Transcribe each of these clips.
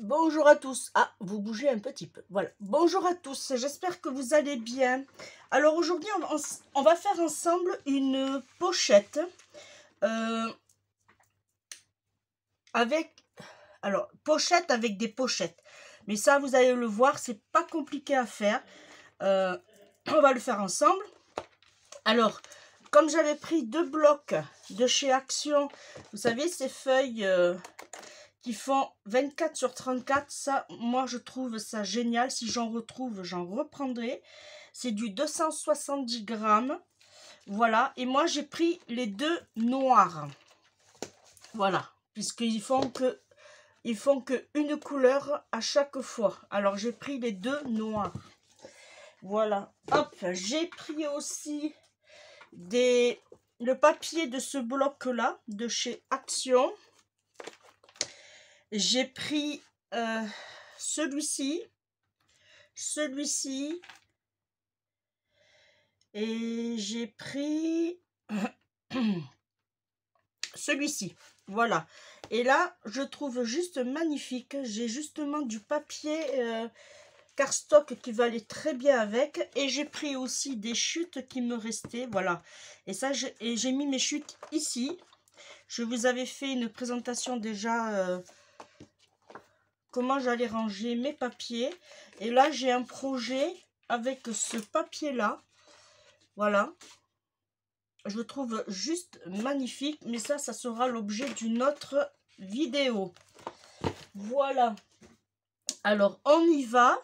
Bonjour à tous. Ah, vous bougez un petit peu. Voilà. Bonjour à tous. J'espère que vous allez bien. Alors aujourd'hui, on va faire ensemble une pochette pochette avec des pochettes. Mais ça, vous allez le voir, c'est pas compliqué à faire. On va le faire ensemble. Alors, comme j'avais pris 2 blocs de chez Action, vous savez, ces feuilles qui font 24 sur 34, ça, moi, je trouve ça génial. Si j'en retrouve, j'en reprendrai. C'est du 270 grammes. Voilà. Et moi, j'ai pris les 2 noirs. Voilà. Puisqu'ils font que une couleur à chaque fois. Alors, j'ai pris les 2 noirs. Voilà. Hop, j'ai pris aussi le papier de ce bloc-là, de chez Action. J'ai pris celui-ci, et j'ai pris celui-ci. Voilà. Et là, je trouve juste magnifique. J'ai justement du papier cardstock qui va aller très bien avec. Et j'ai pris aussi des chutes qui me restaient. Voilà. Et ça, j'ai mis mes chutes ici. Je vous avais fait une présentation déjà... comment j'allais ranger mes papiers. Et là, j'ai un projet avec ce papier-là. Voilà. Je le trouve juste magnifique. Mais ça sera l'objet d'une autre vidéo. Voilà. Alors, on y va.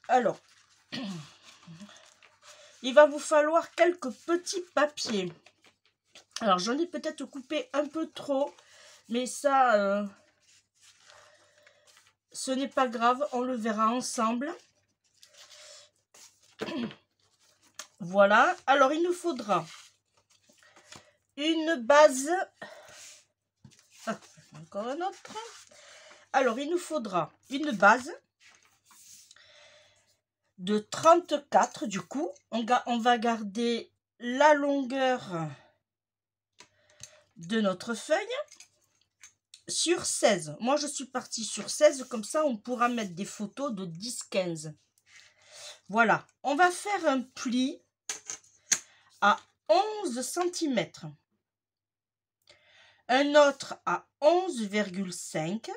Alors, il va vous falloir quelques petits papiers. Alors, j'en ai peut-être coupé un peu trop. Mais ça... ce n'est pas grave, on le verra ensemble. Voilà. Alors, il nous faudra une base. Ah, encore un autre. Alors, il nous faudra une base de 34 du coup. On va garder la longueur de notre feuille sur 16. Moi, je suis partie sur 16. Comme ça, on pourra mettre des photos de 10-15. Voilà. On va faire un pli à 11 cm. Un autre à 11,5.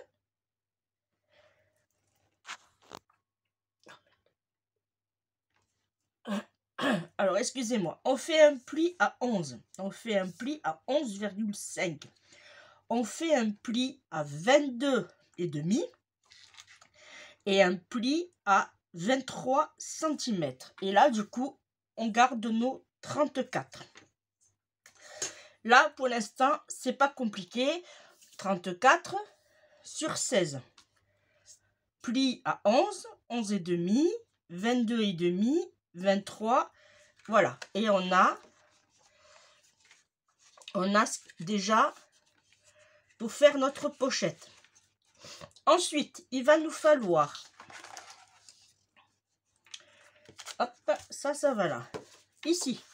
Alors, excusez-moi. On fait un pli à 11. On fait un pli à 11,5. On fait un pli à 22,5. Et un pli à 23 cm. Et là, du coup, on garde nos 34. Là, pour l'instant, c'est pas compliqué. 34 sur 16. Pli à 11, 11,5, 22,5, 23. Voilà. Et on a déjà pour faire notre pochette. Ensuite, il va nous falloir... Hop, ça va là. Ici,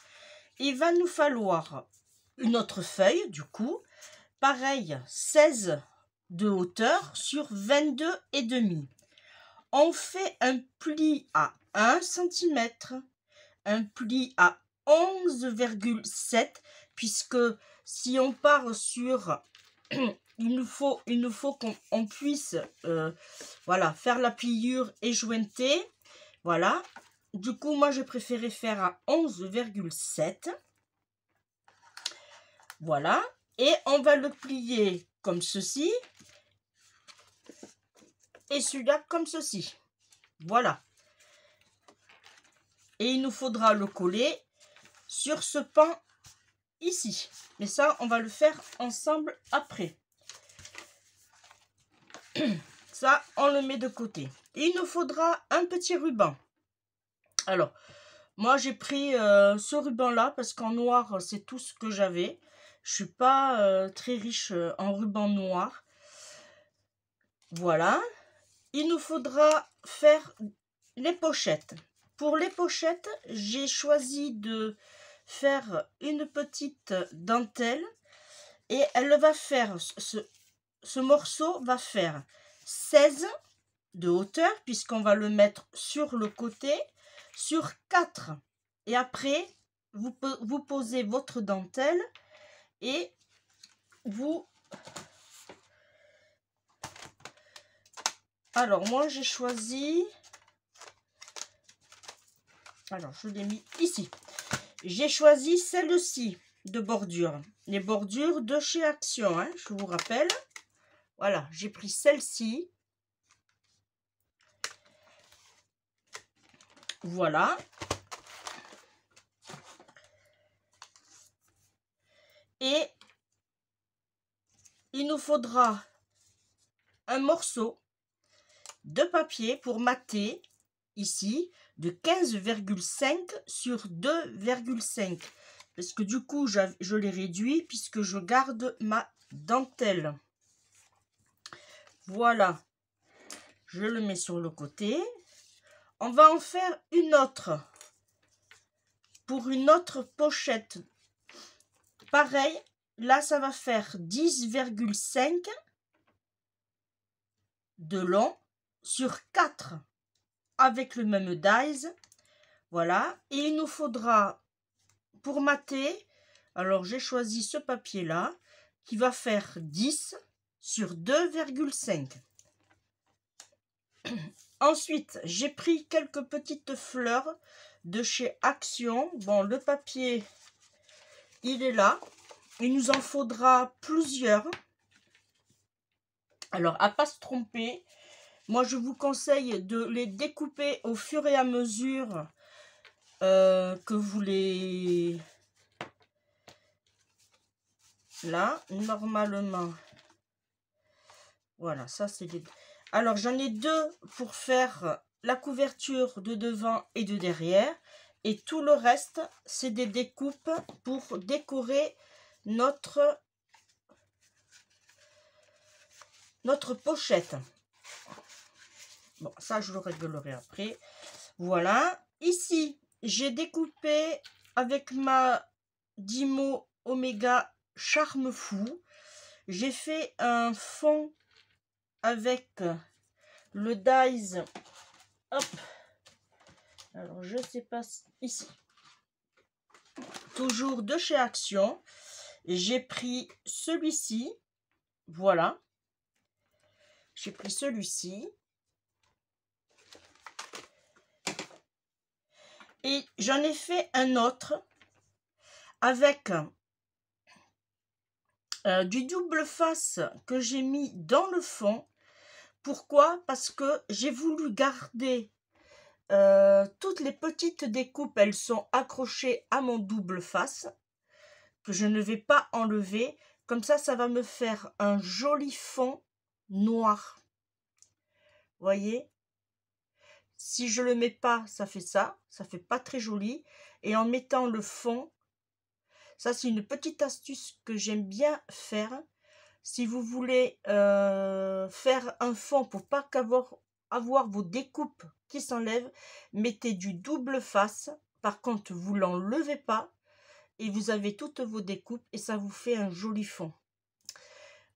il va nous falloir une autre feuille, du coup. Pareil, 16 de hauteur sur 22,5. On fait un pli à 1 cm, un pli à 11,7, puisque si on part sur... il nous faut qu'on puisse voilà, faire la pliure et jointer. Voilà. Du coup, moi, j'ai préféré faire à 11,7. Voilà. Et on va le plier comme ceci. Et celui-là comme ceci. Voilà. Et il nous faudra le coller sur ce pan ici. Mais ça, on va le faire ensemble après. Ça, on le met de côté. Et il nous faudra un petit ruban. Alors, moi, j'ai pris ce ruban-là parce qu'en noir, c'est tout ce que j'avais. Je suis pas très riche en ruban noir. Voilà. Il nous faudra faire les pochettes. Pour les pochettes, j'ai choisi de faire une petite dentelle. Et elle va faire, ce morceau va faire 16 de hauteur, puisqu'on va le mettre sur le côté, sur 4. Et après, vous posez votre dentelle et vous... Alors, moi, j'ai choisi... Alors, je l'ai mis ici. J'ai choisi celle-ci de bordure. Les bordures de chez Action, hein, je vous rappelle. Voilà, j'ai pris celle-ci. Voilà. Et il nous faudra un morceau de papier pour mater ici de 15,5 sur 2,5. Parce que du coup, je l'ai réduit puisque je garde ma dentelle. Voilà. Je le mets sur le côté. On va en faire une autre. Pour une autre pochette. Pareil, là, ça va faire 10,5 de long sur 4 avec le même dies. Voilà. Et il nous faudra, pour mater, alors j'ai choisi ce papier-là, qui va faire 10 sur 2,5. Ensuite, j'ai pris quelques petites fleurs de chez Action. Bon, le papier, il est là. Il nous en faudra plusieurs. Alors, à pas se tromper, moi, je vous conseille de les découper au fur et à mesure que vous les... Là, normalement. Voilà, ça, c'est les... Alors, j'en ai deux pour faire la couverture de devant et de derrière. Et tout le reste, c'est des découpes pour décorer notre pochette. Bon, ça, je le réglerai après. Voilà. Ici, j'ai découpé avec ma Dymo Omega Charme Fou. J'ai fait un fond avec le dies. Hop. Alors, je sais pas, ici. Toujours de chez Action. J'ai pris celui-ci. Voilà. J'ai pris celui-ci. Et j'en ai fait un autre avec du double face que j'ai mis dans le fond. Pourquoi? Parce que j'ai voulu garder toutes les petites découpes. Elles sont accrochées à mon double face que je ne vais pas enlever. Comme ça, ça va me faire un joli fond noir. Voyez? Si je le mets pas, ça fait ça. Ça fait pas très joli. Et en mettant le fond, ça c'est une petite astuce que j'aime bien faire. Si vous voulez faire un fond pour pas avoir vos découpes qui s'enlèvent, mettez du double face. Par contre, vous l'enlevez pas et vous avez toutes vos découpes et ça vous fait un joli fond.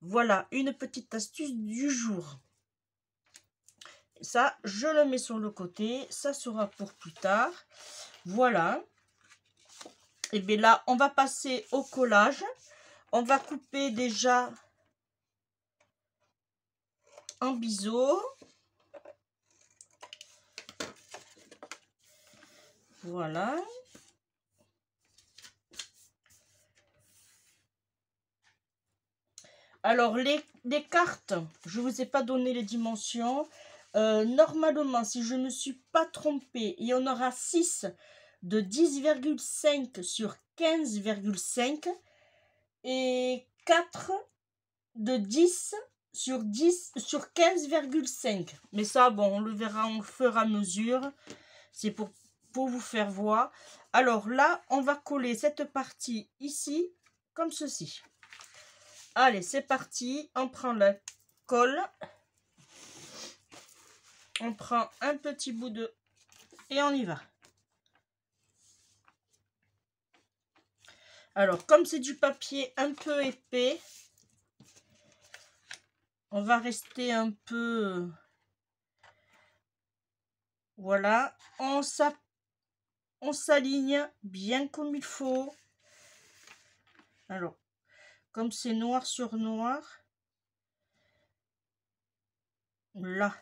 Voilà une petite astuce du jour. Ça, je le mets sur le côté. Ça sera pour plus tard. Voilà. Et bien là, on va passer au collage. On va couper déjà en biseau. Voilà. Alors, les cartes, je ne vous ai pas donné les dimensions. Normalement, si je ne me suis pas trompée, il y en aura 6 de 10,5 sur 15,5 et 4 de 10 sur 15,5. Mais ça, bon, on le verra au fur et à mesure. C'est pour vous faire voir. Alors là, on va coller cette partie ici, comme ceci. Allez, c'est parti. On prend la colle. On prend un petit bout de... Et on y va. Alors, comme c'est du papier un peu épais, On va rester un peu... Voilà, on s'aligne bien comme il faut. Alors, comme c'est noir sur noir, là.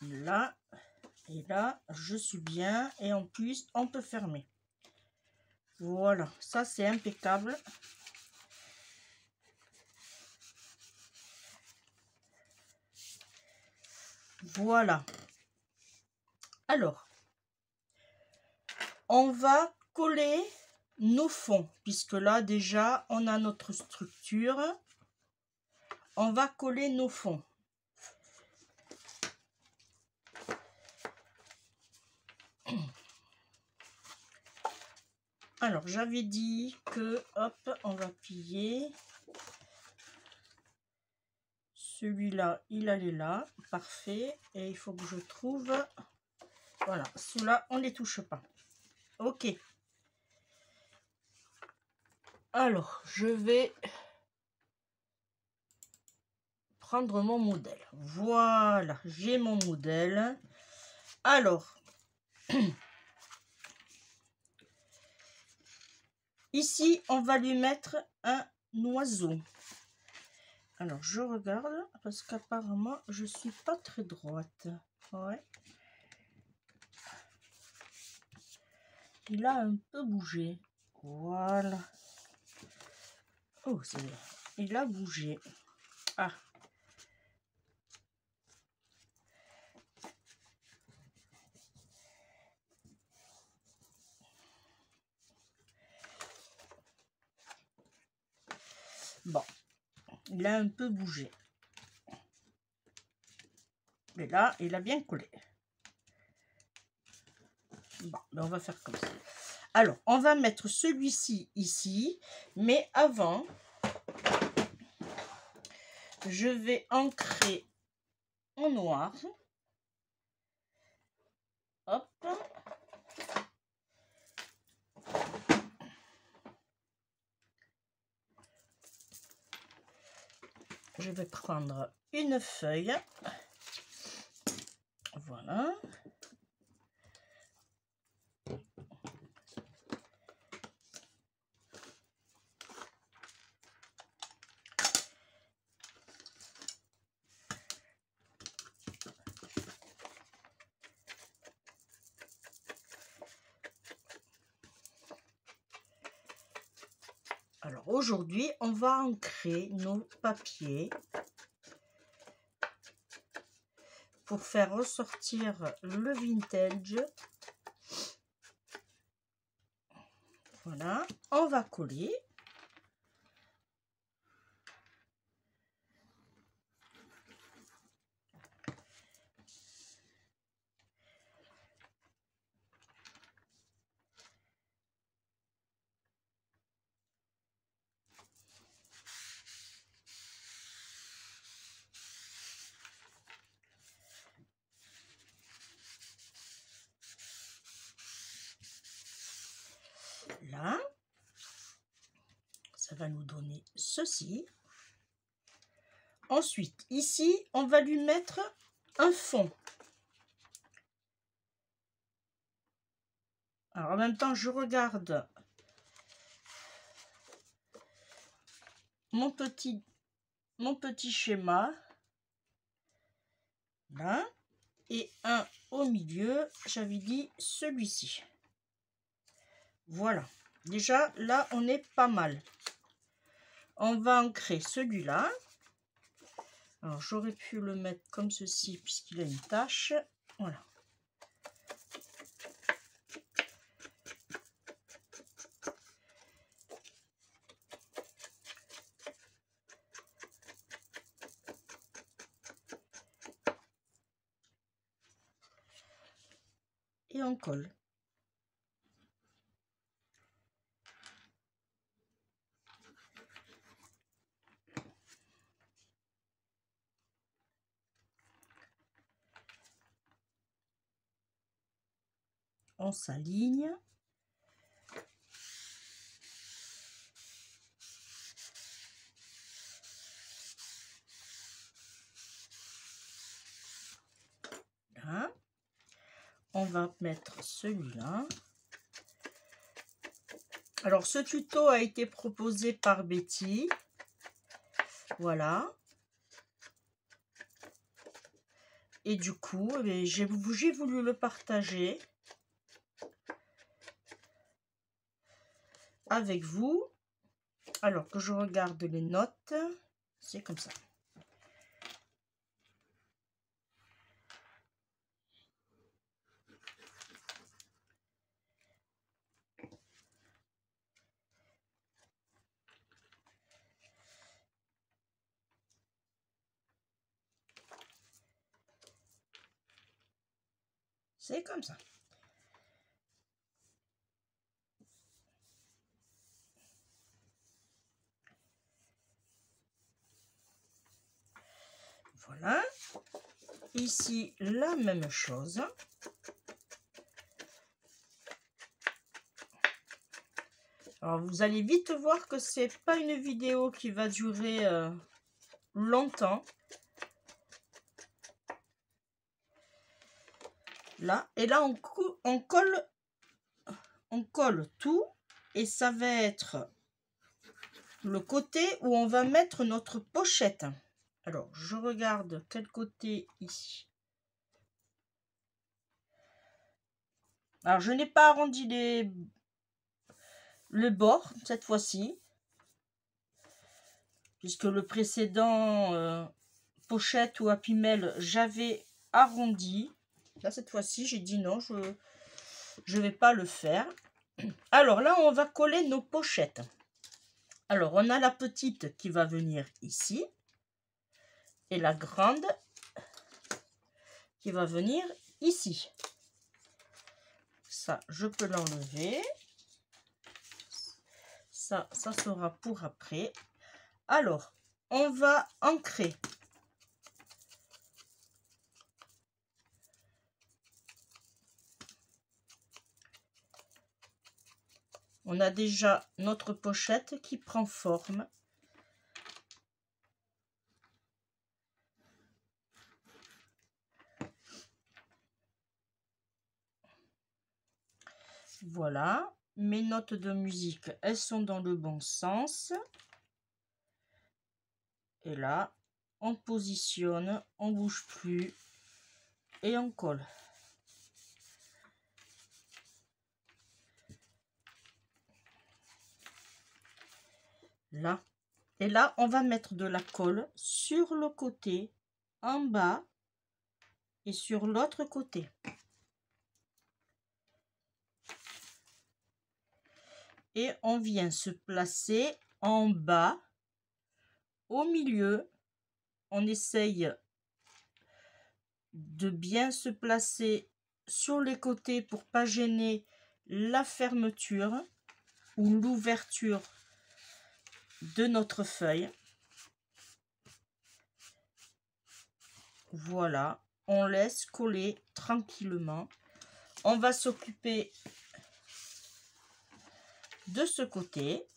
Là et là je suis bien, et en plus on peut fermer. Voilà, ça c'est impeccable. Voilà, alors on va coller nos fonds, puisque là déjà on a notre structure. On va coller nos fonds. Alors, j'avais dit que, hop, on va plier. Celui-là, il allait là. Parfait. Et il faut que je trouve... Voilà, ceux-là, on ne les touche pas. Ok. Alors, je vais prendre mon modèle. Voilà, j'ai mon modèle. Alors... Ici, on va lui mettre un oiseau. Alors, je regarde, parce qu'apparemment, je suis pas très droite. Ouais. Il a un peu bougé. Voilà. Oh, il a bougé. Ah. Bon, il a un peu bougé. Mais là, il a bien collé. Bon, ben on va faire comme ça. Alors, on va mettre celui-ci ici. Mais avant, je vais ancrer en noir. Hop. Je vais prendre une feuille. Voilà. Alors aujourd'hui, on va ancrer nos papiers pour faire ressortir le vintage. Voilà, on va coller. Là, ça va nous donner ceci. Ensuite, ici, on va lui mettre un fond. Alors, en même temps, je regarde mon petit schéma. Là. Et un au milieu, j'avais dit celui-ci. Voilà. Déjà, là, on est pas mal. On va ancrer celui-là. Alors, j'aurais pu le mettre comme ceci, puisqu'il a une tache. Voilà. Et on colle. on s'aligne. Là. On va mettre celui-là. Alors, ce tuto a été proposé par Betty. Voilà. Et du coup, j'ai voulu le partager avec vous. Alors que je regarde les notes, c'est comme ça. C'est comme ça. Voilà. Ici, la même chose. Alors, vous allez vite voir que c'est pas une vidéo qui va durer longtemps. Là. Et là, on colle tout. Et ça va être le côté où on va mettre notre pochette. Alors, je regarde quel côté ici. Alors, je n'ai pas arrondi le bord cette fois-ci. Puisque le précédent pochette ou Happy Mail, j'avais arrondi. Là, cette fois-ci, j'ai dit non, je vais pas le faire. Alors là, on va coller nos pochettes. Alors, on a la petite qui va venir ici. Et la grande qui va venir ici. Ça, je peux l'enlever. Ça sera pour après. Alors, on va ancrer. On a déjà notre pochette qui prend forme. Voilà, mes notes de musique, elles sont dans le bon sens. Et là, on positionne, on bouge plus et on colle. Là. Et là, on va mettre de la colle sur le côté, en bas et sur l'autre côté. Et on vient se placer en bas, au milieu. On essaye de bien se placer sur les côtés pour pas gêner la fermeture ou l'ouverture de notre feuille. Voilà, on laisse coller tranquillement. On va s'occuper de ce côté.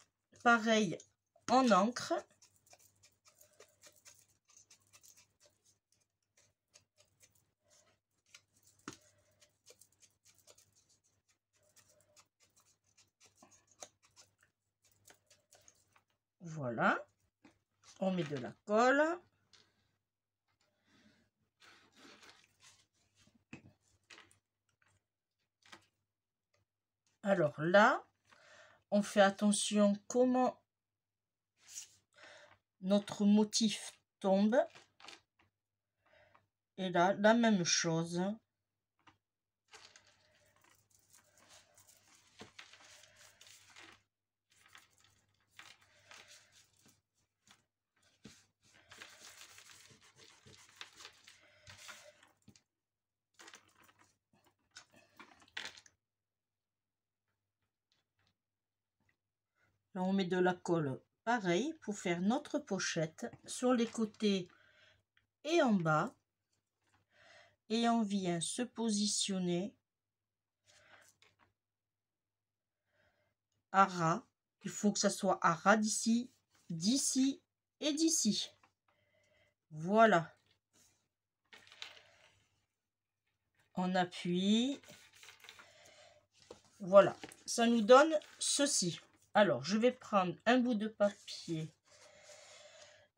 Pareil, en encre. Voilà, on met de la colle. Alors là, on fait attention comment notre motif tombe. Et là, la même chose. Là, on met de la colle, pareil, pour faire notre pochette sur les côtés et en bas. Et on vient se positionner à ras. Il faut que ça soit à ras d'ici, d'ici et d'ici. Voilà. On appuie. Voilà. Ça nous donne ceci. Alors, je vais prendre un bout de papier.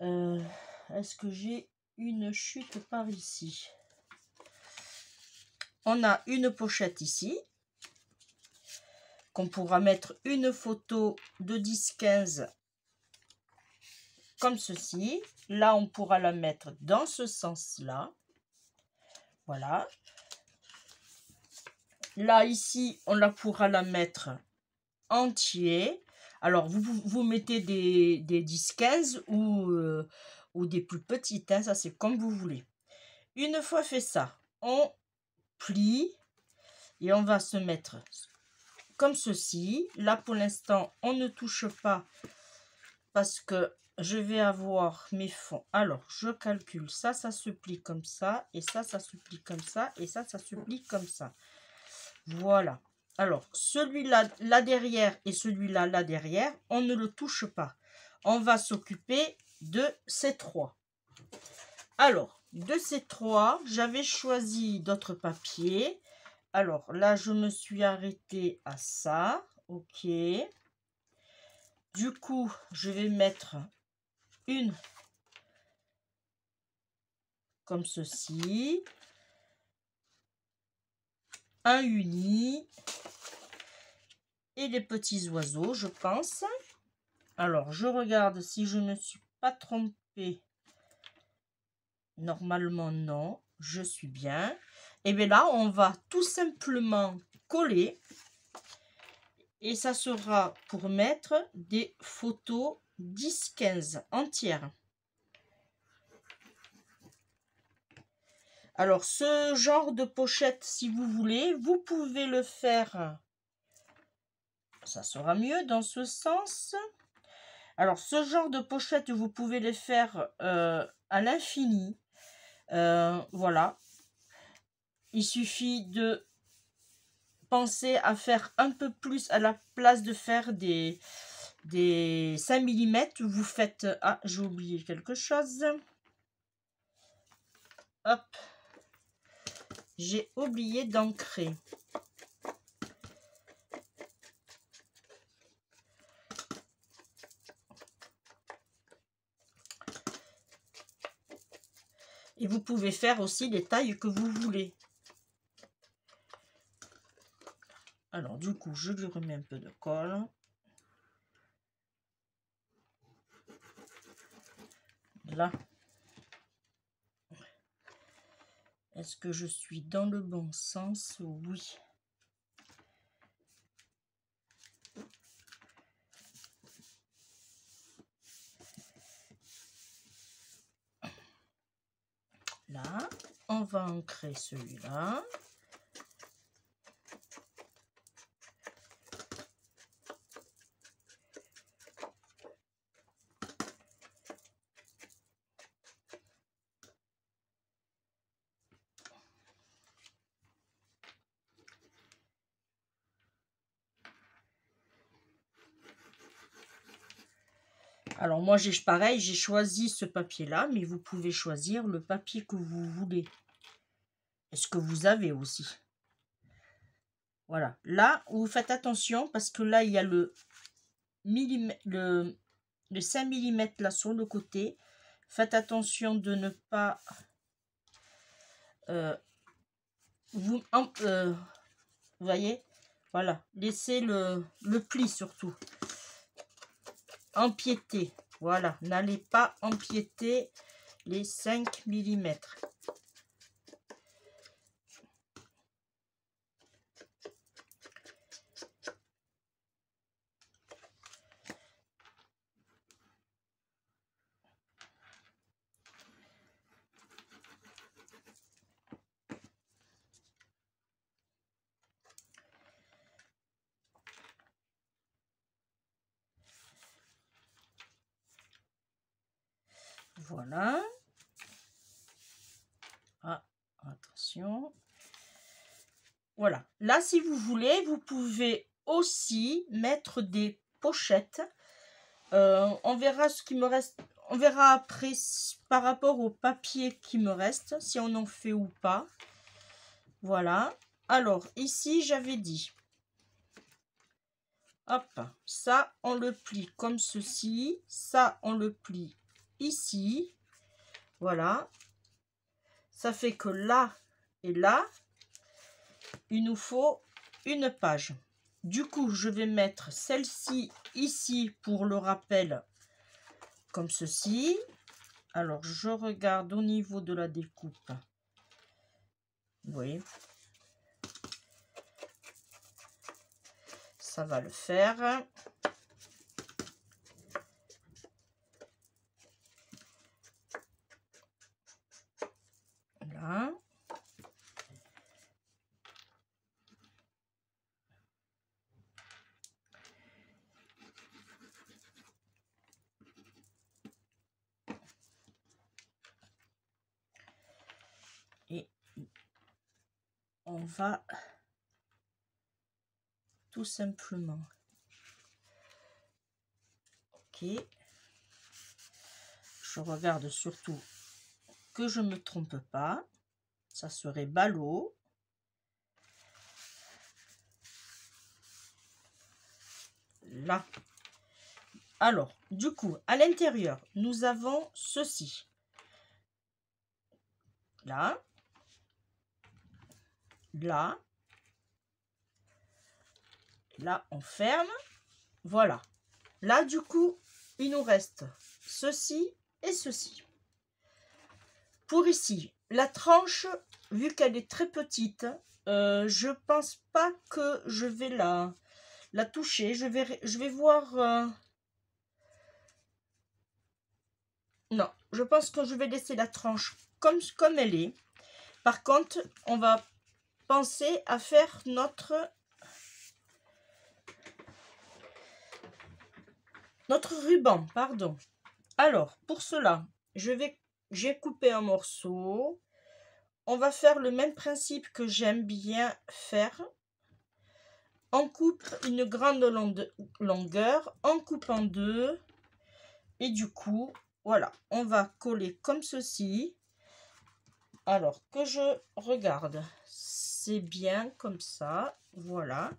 Est-ce que j'ai une chute par ici? On a une pochette ici. Qu'on pourra mettre une photo de 10-15 comme ceci. Là, on pourra la mettre dans ce sens-là. Voilà. Là, ici, on pourra la mettre entier. Alors, vous mettez des 10-15 ou des plus petites. Hein, ça, c'est comme vous voulez. Une fois fait ça, on plie et on va se mettre comme ceci. Là, pour l'instant, on ne touche pas parce que je vais avoir mes fonds. Alors, je calcule. Ça se plie comme ça. Et ça se plie comme ça. Et ça se plie comme ça. Voilà. Alors, celui-là, là derrière et celui-là, là derrière, on ne le touche pas. On va s'occuper de ces trois. Alors, de ces trois, j'avais choisi d'autres papiers. Alors, là, je me suis arrêtée à ça. OK. Du coup, je vais mettre une comme ceci. Un uni. Et les petits oiseaux, je pense. Alors, je regarde si je ne me suis pas trompée. Normalement, non. Je suis bien. Et bien là, on va tout simplement coller. Et ça sera pour mettre des photos 10-15 entières. Alors, ce genre de pochette, si vous voulez, vous pouvez le faire. Ça sera mieux dans ce sens. Alors, ce genre de pochette, vous pouvez les faire à l'infini. Voilà. Il suffit de penser à faire un peu plus à la place de faire des 5 mm. Vous faites... Ah, j'ai oublié quelque chose. Hop. J'ai oublié d'ancrer. Et vous pouvez faire aussi les tailles que vous voulez. Alors, du coup, je lui remets un peu de colle. Là. Est-ce que je suis dans le bon sens? Oui. Là, on va ancrer celui-là. Alors moi, pareil, j'ai choisi ce papier-là, mais vous pouvez choisir le papier que vous voulez. Est-ce que vous avez aussi? Voilà. Là, vous faites attention parce que là, il y a le 5 mm là sur le côté. Faites attention de ne pas... vous voyez? Voilà. Laissez le pli surtout. Empiéter. Voilà. N'allez pas empiéter les 5 mm. Voilà. Ah, attention. Voilà. Là, si vous voulez, vous pouvez aussi mettre des pochettes. On verra ce qui me reste. On verra après par rapport au papier qui me reste, si on en fait ou pas. Voilà. Alors, ici, j'avais dit. Hop, ça, on le plie comme ceci. Ça, on le plie ici. Voilà. Ça fait que là et là, il nous faut une page. Du coup, je vais mettre celle-ci ici pour le rappel, comme ceci. Alors, je regarde au niveau de la découpe. Oui. Ça va le faire. Là. Et on va tout simplement. Ok. Je regarde surtout que je ne me trompe pas. Ça serait ballot. Là. Alors, du coup, à l'intérieur, nous avons ceci. Là. Là. Là, on ferme. Voilà. Là, du coup, il nous reste ceci et ceci. Pour ici, la tranche, vu qu'elle est très petite, je pense pas que je vais la toucher. Je vais voir... Non, je pense que je vais laisser la tranche comme elle est. Par contre, on va penser à faire notre ruban, pardon. Alors, pour cela, j'ai coupé un morceau. On va faire le même principe que j'aime bien faire. On coupe une grande longueur, on coupe en deux. Et du coup, voilà, on va coller comme ceci. Alors, que je regarde, c'est bien comme ça. Voilà.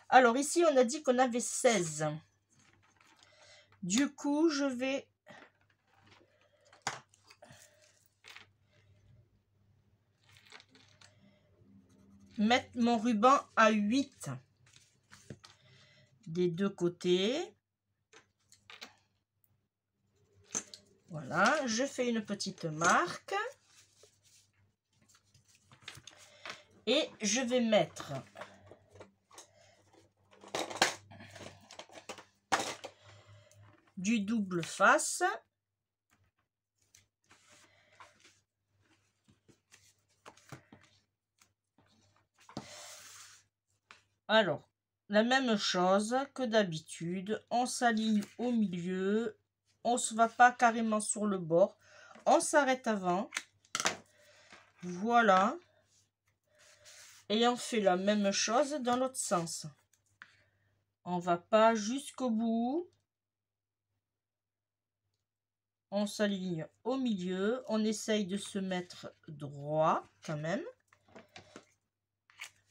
Alors, ici, on a dit qu'on avait 16. Du coup, je vais mettre mon ruban à 8 des deux côtés. Voilà, je fais une petite marque. Et je vais mettre du double face. Alors, la même chose que d'habitude, on s'aligne au milieu, on ne se va pas carrément sur le bord, on s'arrête avant. Voilà. Et on fait la même chose dans l'autre sens. On va pas jusqu'au bout. On s'aligne au milieu. On essaye de se mettre droit quand même.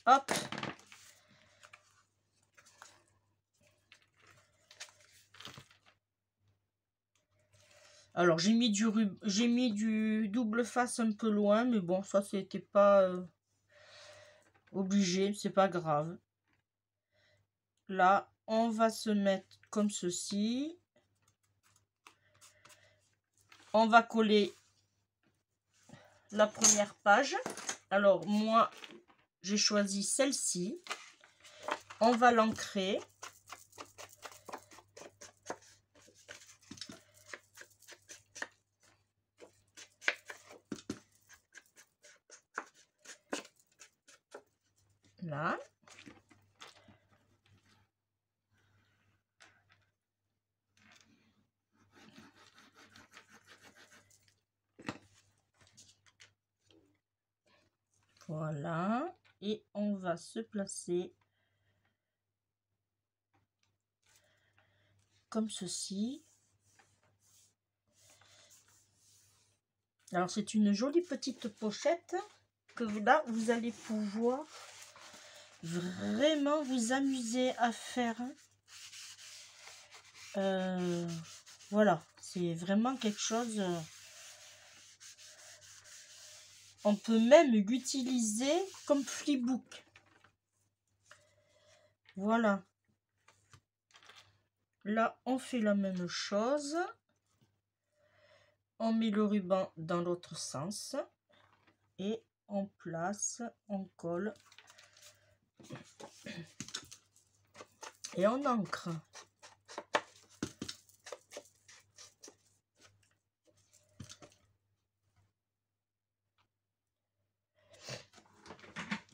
Hop. Alors j'ai mis du double face un peu loin, mais bon, ça c'était pas obligé, c'est pas grave. Là, on va se mettre comme ceci. On va coller la première page. Alors moi, j'ai choisi celle-ci. On va l'ancrer. Là. Voilà. Et on va se placer comme ceci. Alors c'est une jolie petite pochette que là vous allez pouvoir vraiment vous amuser à faire. Voilà, c'est vraiment quelque chose. On peut même l'utiliser comme flipbook. Voilà. Là, on fait la même chose. On met le ruban dans l'autre sens. Et on place, on colle. Et on ancre.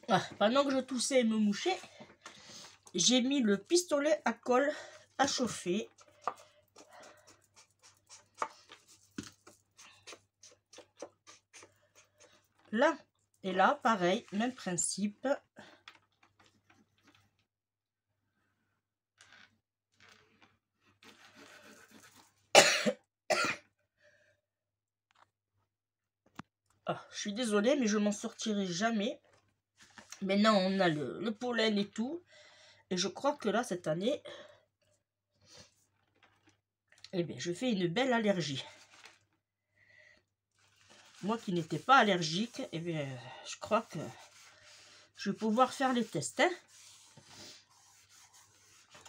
Ah, pendant que je toussais et me mouchais, j'ai mis le pistolet à colle à chauffer. Là, et là, pareil, même principe. Ah, je suis désolée, mais je m'en sortirai jamais. Maintenant, on a le pollen et tout. Et je crois que là, cette année, eh bien, je fais une belle allergie. Moi qui n'étais pas allergique, eh bien, je crois que je vais pouvoir faire les tests. Hein.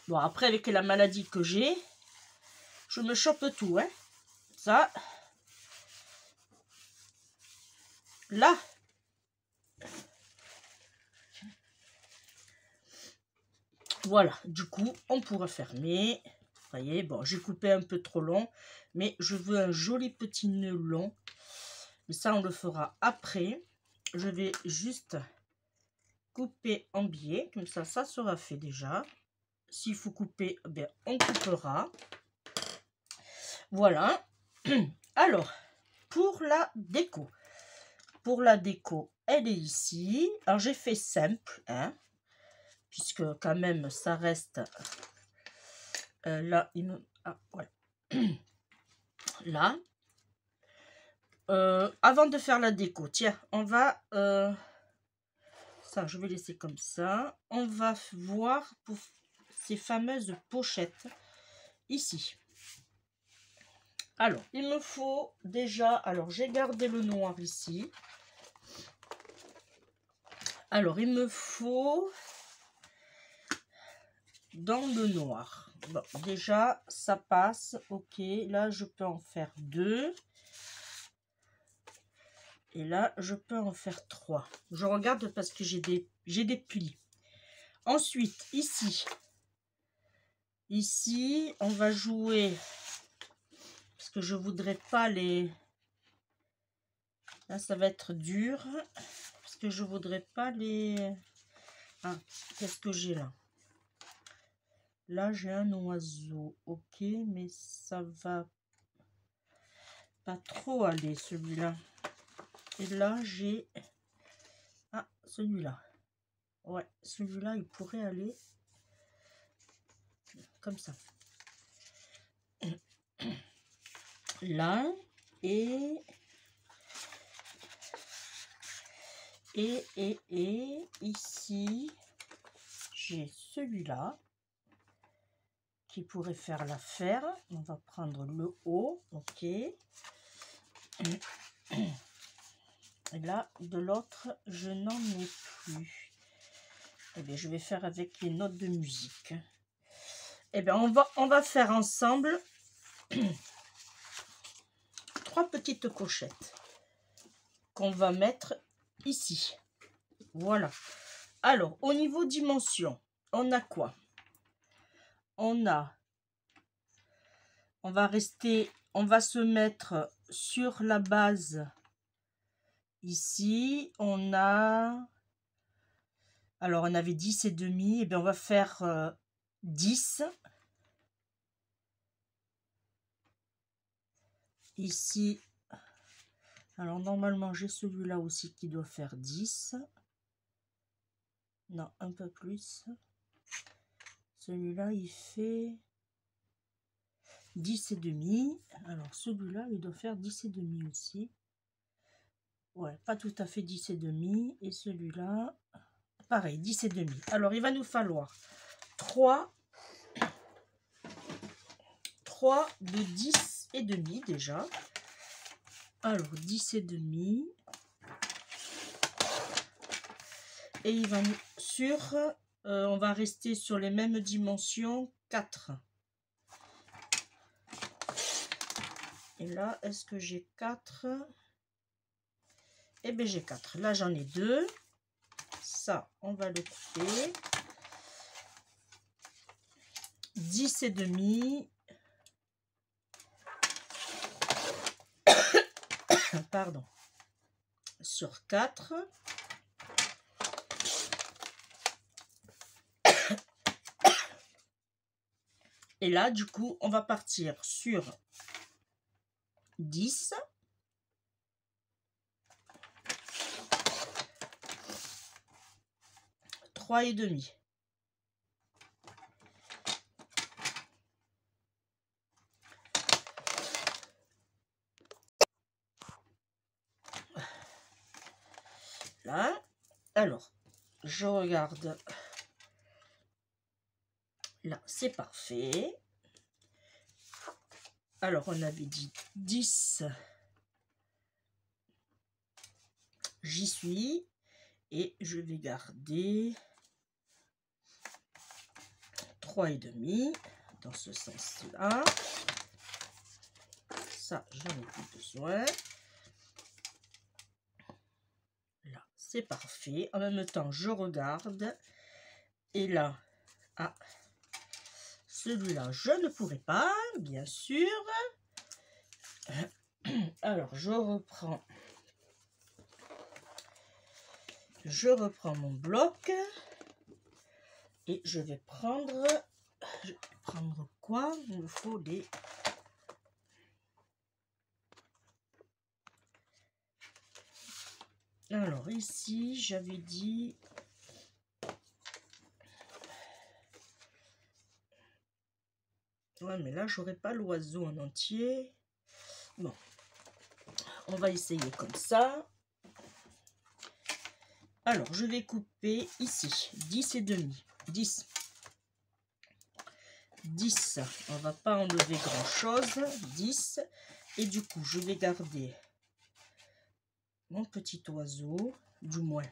Bon, après, avec la maladie que j'ai, je me chope tout. Hein. Ça, là, voilà. Du coup, on pourra fermer. Vous voyez, bon, j'ai coupé un peu trop long, mais je veux un joli petit nœud long. Mais ça, on le fera après. Je vais juste couper en biais, comme ça sera fait déjà. S'il faut couper, bien, on coupera. Voilà. Alors, pour la déco. Pour la déco, elle est ici. Alors, j'ai fait simple, hein, puisque quand même, ça reste... là, il me... Ah, voilà. Là. Avant de faire la déco, tiens, on va... ça, je vais laisser comme ça. On va voir pour ces fameuses pochettes ici. Alors, il me faut déjà... Alors, j'ai gardé le noir ici. Alors, il me faut... dans le noir. Bon, déjà, ça passe. Ok, là, je peux en faire 2. Et là, je peux en faire 3. Je regarde parce que j'ai des plis. Ensuite, ici. Ici, on va jouer... Parce que je voudrais pas les... Là, ça va être dur. Parce que je voudrais pas les... Ah, qu'est-ce que j'ai là? Là, j'ai un oiseau. Ok, mais ça va pas trop aller, celui-là. Et là, j'ai... Ah, celui-là. Ouais, celui-là, il pourrait aller comme ça. Là, et ici, j'ai celui-là qui pourrait faire l'affaire. On va prendre le haut, ok. Et là, de l'autre, je n'en ai plus. Eh bien, je vais faire avec les notes de musique. Eh bien, on va faire ensemble 3 petites pochettes qu'on va mettre ici. Voilà. Alors, au niveau dimension, on a quoi? On va se mettre sur la base ici. On a... Alors, on avait 10 et demi. Et bien, on va faire 10. Ici. Alors, normalement, j'ai celui-là aussi qui doit faire 10. Non, un peu plus. Celui-là, il fait... 10,5. Alors celui-là, il doit faire 10,5 aussi. Ouais, pas tout à fait 10,5. Et celui-là, pareil, 10,5. Alors il va nous falloir 3 de 10,5 déjà. Alors 10,5. Et il va nous on va rester sur les mêmes dimensions, 4. Et là, est-ce que j'ai 4? Eh bien, j'ai 4. Là, j'en ai 2. Ça, on va le couper. 10,5. Pardon. Sur 4. Et là, du coup, on va partir sur 10. Et demi. Là, alors, je regarde. Là, c'est parfait. Alors, on avait dit 10. J'y suis. Et je vais garder 3,5 dans ce sens-là. Ça, j'en ai plus besoin. Là, c'est parfait. En même temps, je regarde. Et là, ah, celui-là, je ne pourrai pas, bien sûr. Alors, je reprends mon bloc. Et je vais prendre quoi? Il me faut des... Alors, ici, j'avais dit... Ouais, mais là, j'aurais pas l'oiseau en entier. Bon, on va essayer comme ça. Alors, je vais couper ici 10,5. 10. 10. On va pas enlever grand chose. 10. Et du coup, je vais garder mon petit oiseau. Du moins,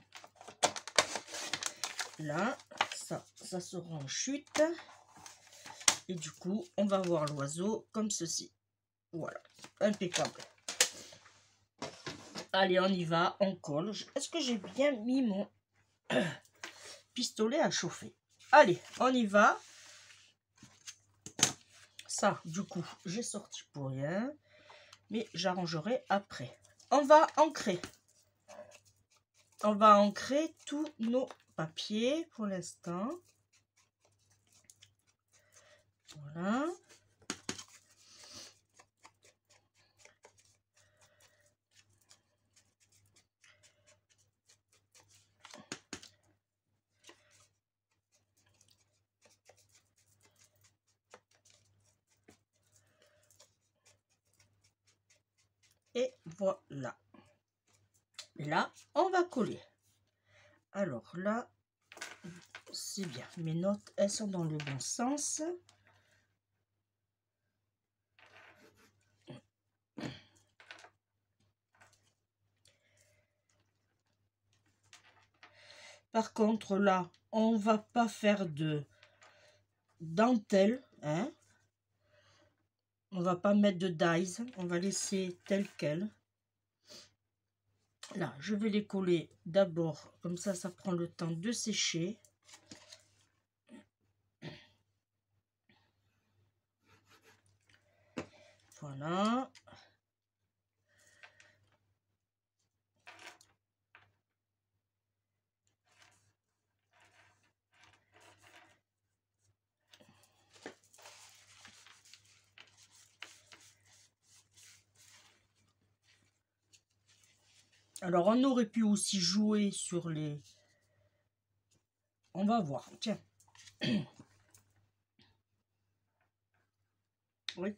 là, ça sera en chute. Et du coup, on va voir l'oiseau comme ceci. Voilà, impeccable. Allez, on y va, on colle. Est-ce que j'ai bien mis mon pistolet à chauffer? Allez, on y va. Ça, du coup, j'ai sorti pour rien. Mais j'arrangerai après. On va ancrer. On va ancrer tous nos papiers pour l'instant. Voilà. Et voilà. Là, on va coller. Alors là, c'est bien. Mes notes, elles sont dans le bon sens. Par contre, là, on va pas faire de dentelle, hein. On va pas mettre de dies. On va laisser tel quel. Là, je vais les coller d'abord. Comme ça prend le temps de sécher. Voilà. Alors, on aurait pu aussi jouer sur les... On va voir, tiens. Oui.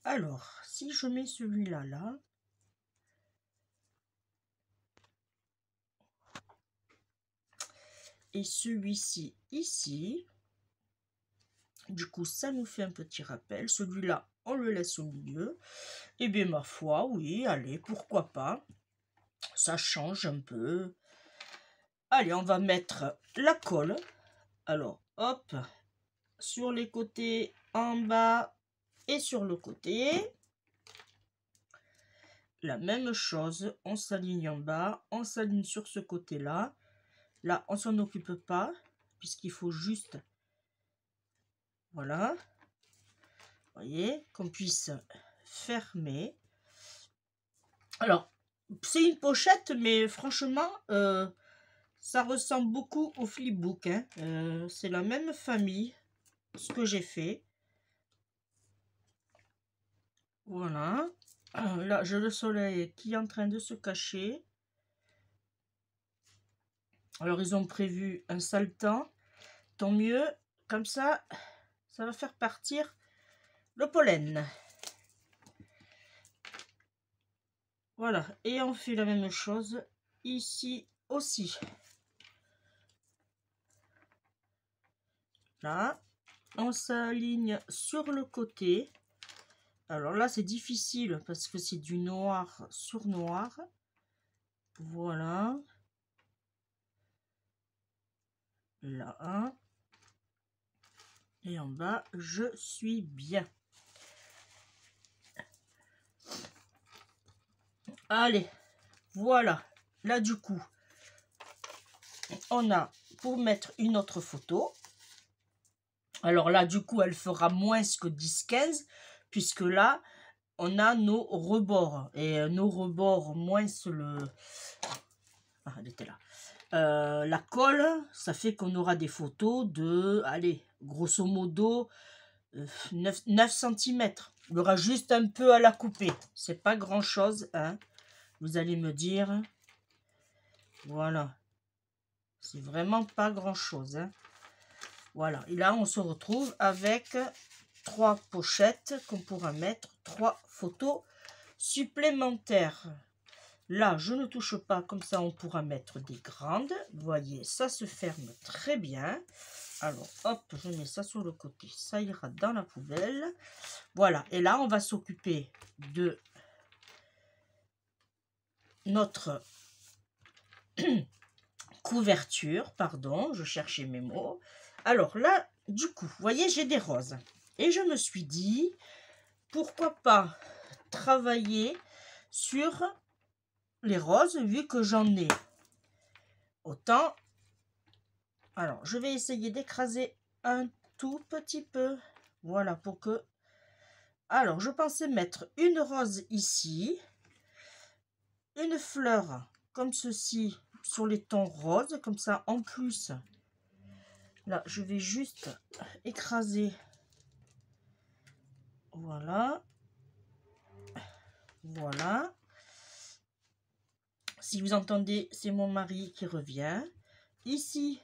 Alors, si je mets celui-là là, et celui-ci ici, du coup ça nous fait un petit rappel. Celui-là on le laisse au milieu. Et bien ma foi, oui, allez, pourquoi pas, ça change un peu. Allez, on va mettre la colle. Alors hop, sur les côtés, en bas et sur le côté, la même chose, on s'aligne en bas, on s'aligne sur ce côté là. Là on s'en occupe pas puisqu'il faut juste, voilà, voyez, qu'on puisse fermer. Alors c'est une pochette, mais franchement ça ressemble beaucoup au flipbook, hein. C'est la même famille, ce que j'ai fait. Voilà. Là j'ai le soleil qui est en train de se cacher. Alors ils ont prévu un sale temps, tant mieux, comme ça va faire partir le pollen. Voilà, et on fait la même chose ici aussi. Là, on s'aligne sur le côté. Alors là, c'est difficile parce que c'est du noir sur noir. Voilà. Là. Et en bas, je suis bien. Allez, voilà. Là, du coup, on a pour mettre une autre photo. Alors là, du coup, elle fera moins que 10-15, puisque là, on a nos rebords. Et nos rebords moins le... Ah, elle était là. La colle, ça fait qu'on aura des photos de, allez, grosso modo, 9 cm. Il y aura juste un peu à la couper. C'est pas grand-chose, hein. Vous allez me dire. Voilà. C'est vraiment pas grand-chose, hein. Voilà. Et là, on se retrouve avec 3 pochettes qu'on pourra mettre 3 photos supplémentaires. Là, je ne touche pas, comme ça on pourra mettre des grandes. Vous voyez, ça se ferme très bien. Alors, hop, je mets ça sur le côté. Ça ira dans la poubelle. Voilà, et là, on va s'occuper de notre couverture. Pardon, je cherchais mes mots. Alors là, du coup, vous voyez, j'ai des roses. Et je me suis dit, pourquoi pas travailler sur les roses, vu que j'en ai autant. Alors, je vais essayer d'écraser un tout petit peu. Voilà, pour que... Alors, je pensais mettre une rose ici. Une fleur comme ceci sur les tons roses. Comme ça, en plus, là, je vais juste écraser. Voilà. Voilà. Si vous entendez, c'est mon mari qui revient. Ici,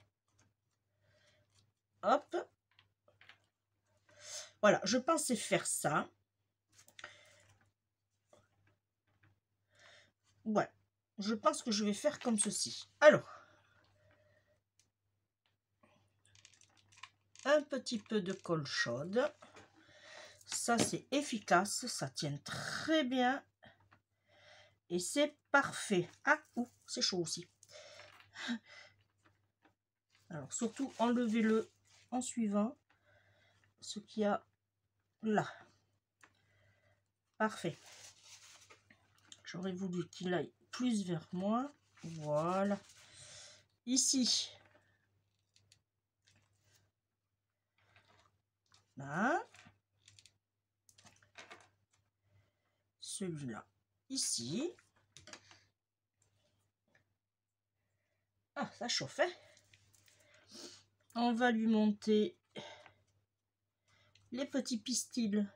hop. Voilà, je pensais faire ça. Ouais, je pense que je vais faire comme ceci. Alors, un petit peu de colle chaude. Ça, c'est efficace. Ça tient très bien. Et c'est parfait. Ah, c'est chaud aussi. Alors, surtout, enlevez-le en suivant ce qu'il y a là. Parfait. J'aurais voulu qu'il aille plus vers moi. Voilà. Ici. Là. Celui-là. Ici. Ah, ça chauffait. on va lui monter les petits pistils.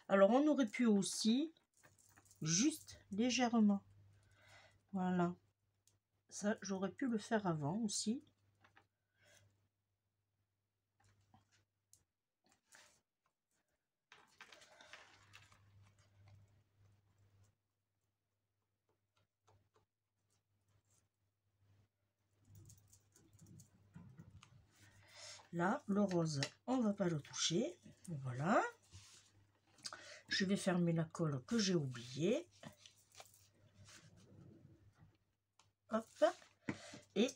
Alors on aurait pu aussi juste légèrement, voilà, ça j'aurais pu le faire avant aussi. Là le rose on va pas le toucher, voilà. Je vais fermer la colle que j'ai oublié. Hop, et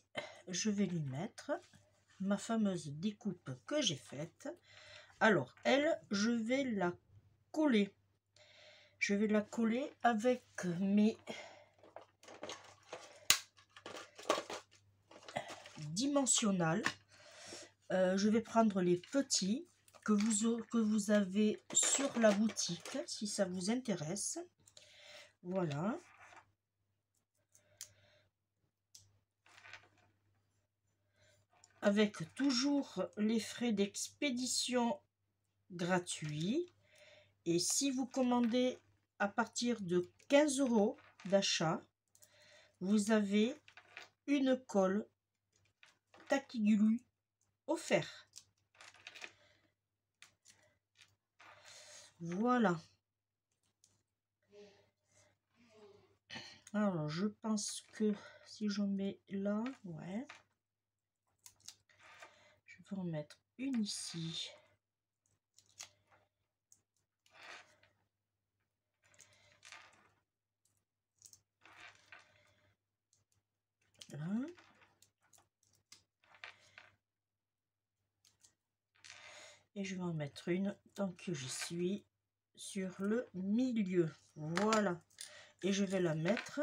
je vais lui mettre ma fameuse découpe que j'ai faite. Alors elle, je vais la coller. Je vais la coller avec mes dimensionnels. Je vais prendre les petits que vous avez sur la boutique si ça vous intéresse. Voilà. Avec toujours les frais d'expédition gratuits. Et si vous commandez à partir de 15 € d'achat, vous avez une colle Tacky Glue offert. Voilà. Alors, je pense que si je mets là, ouais. Je vais en mettre une ici. Là. Et je vais en mettre une tant que j'y suis sur le milieu. Voilà. Et je vais la mettre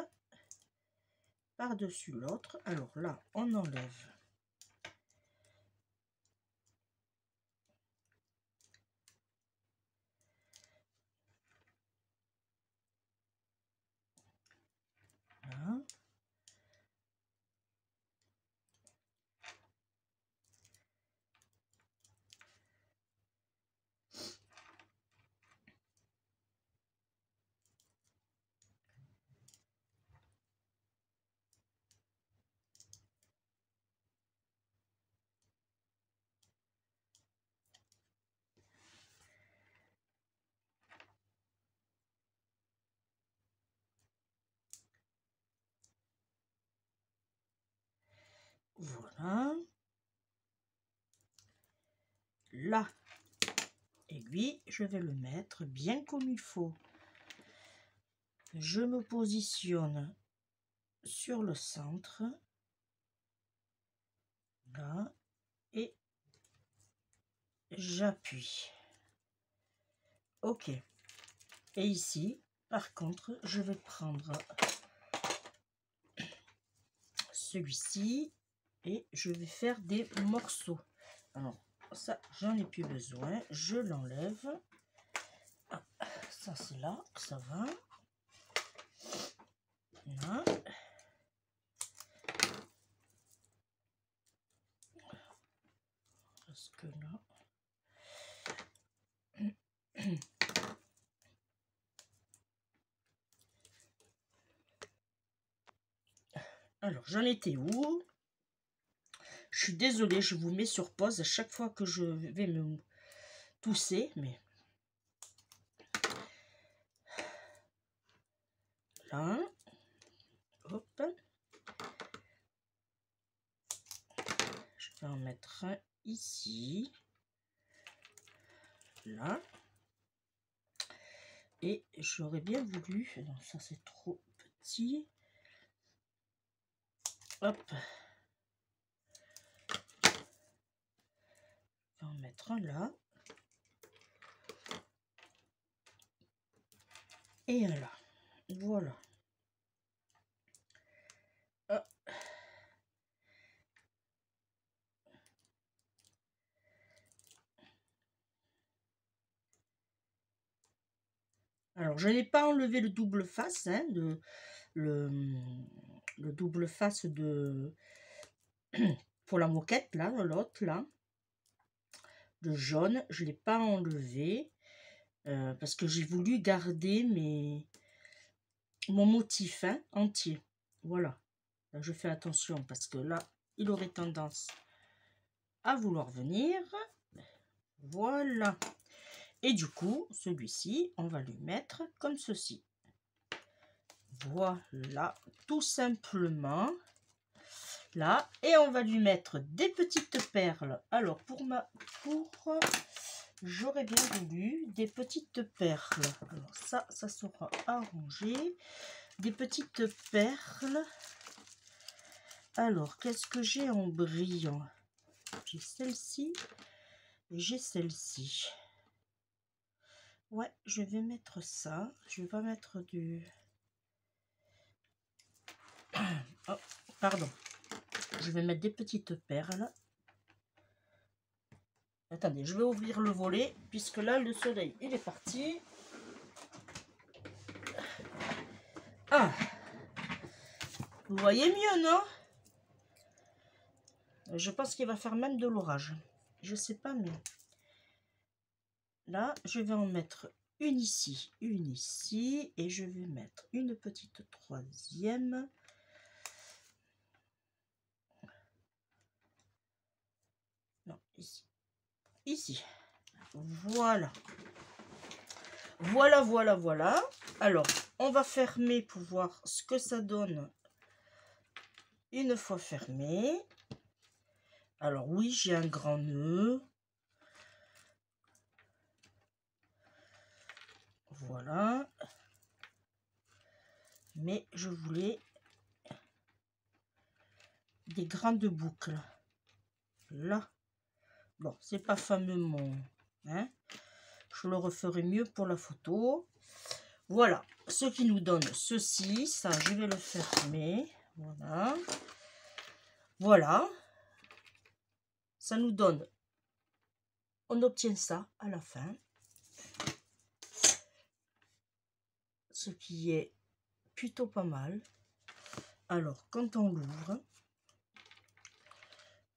par-dessus l'autre. Alors là, on enlève. Là. Voilà. Là, aiguille, je vais le mettre bien comme il faut. Je me positionne sur le centre. Là. Et j'appuie. Ok. Et ici, par contre, je vais prendre celui-ci et je vais faire des morceaux. Alors, ça, j'en ai plus besoin. Je l'enlève. Ah, ça, c'est là. Ça va. Là. Parce que là... Alors, j'en étais où? Je suis désolée, je vous mets sur pause à chaque fois que je vais me tousser, mais... Là. Hop. Je vais en mettre un ici. Là. Et j'aurais bien voulu... Non, ça c'est trop petit. Hop. Je vais en mettre un là. Et un là. Voilà. Hop. Alors, je n'ai pas enlevé le double face, hein, le double face de pour la moquette, là, l'autre, là. Le jaune, je ne l'ai pas enlevé. Parce que j'ai voulu garder mon motif hein, entier. Voilà. Là, je fais attention parce que là, il aurait tendance à vouloir venir. Voilà. Et du coup, celui-ci, on va lui mettre comme ceci. Voilà, tout simplement. Là, et on va lui mettre des petites perles. Alors, j'aurais bien voulu des petites perles. Alors ça sera arrangé. Des petites perles. Alors, qu'est-ce que j'ai en brillant? J'ai celle-ci et j'ai celle-ci. Ouais, je vais mettre ça. Je vais pas mettre du... Oh, pardon. Je vais mettre des petites perles. Attendez, je vais ouvrir le volet, puisque là, le soleil, il est parti. Ah! Vous voyez mieux, non? Je pense qu'il va faire même de l'orage. Je sais pas, mais... Là, je vais en mettre une ici, et je vais mettre une petite troisième. Non, ici. Ici. Voilà. Voilà. Alors, on va fermer pour voir ce que ça donne une fois fermé. Alors oui, j'ai un grand nœud. Voilà. Mais je voulais des grandes boucles. Là. Bon, c'est pas fameux mon... Hein? Je le referai mieux pour la photo. Voilà. Ce qui nous donne ceci. Ça, je vais le fermer. Voilà. Voilà. Ça nous donne... On obtient ça à la fin. Ce qui est plutôt pas mal. Alors, quand on l'ouvre,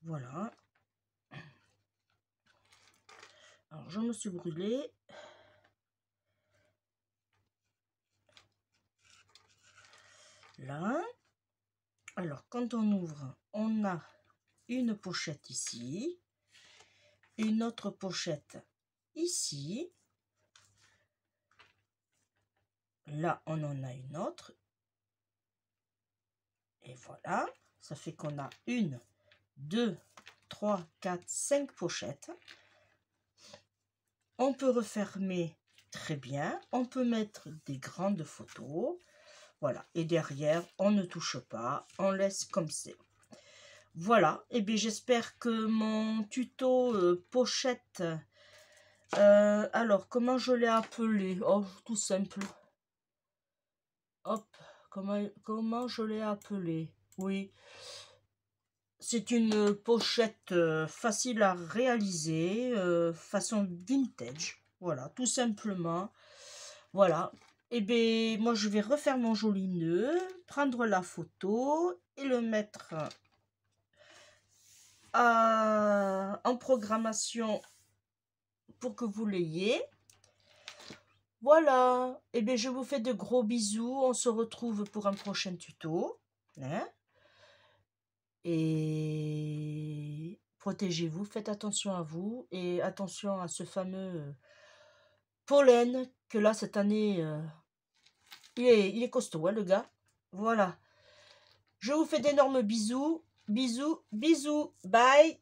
voilà. Alors, je me suis brûlée. Là. Alors, quand on ouvre, on a une pochette ici. Une autre pochette ici. Là, on en a une autre. Et voilà. Ça fait qu'on a 1, 2, 3, 4, 5 pochettes. On peut refermer très bien. On peut mettre des grandes photos. Voilà. Et derrière, on ne touche pas. On laisse comme c'est. Voilà. Et bien, j'espère que mon tuto pochette... alors, comment je l'ai appelé? Oh, tout simple. Hop. Comment je l'ai appelé? Oui. C'est une pochette facile à réaliser, façon vintage. Voilà, tout simplement. Voilà. Et bien, moi, je vais refaire mon joli nœud, prendre la photo et le mettre en programmation pour que vous l'ayez. Voilà. Et bien, je vous fais de gros bisous. On se retrouve pour un prochain tuto. Hein? Et protégez-vous, faites attention à vous et attention à ce fameux pollen que là cette année il est costaud hein, le gars. Voilà. Je vous fais d'énormes bisous. Bisous, bisous. Bye.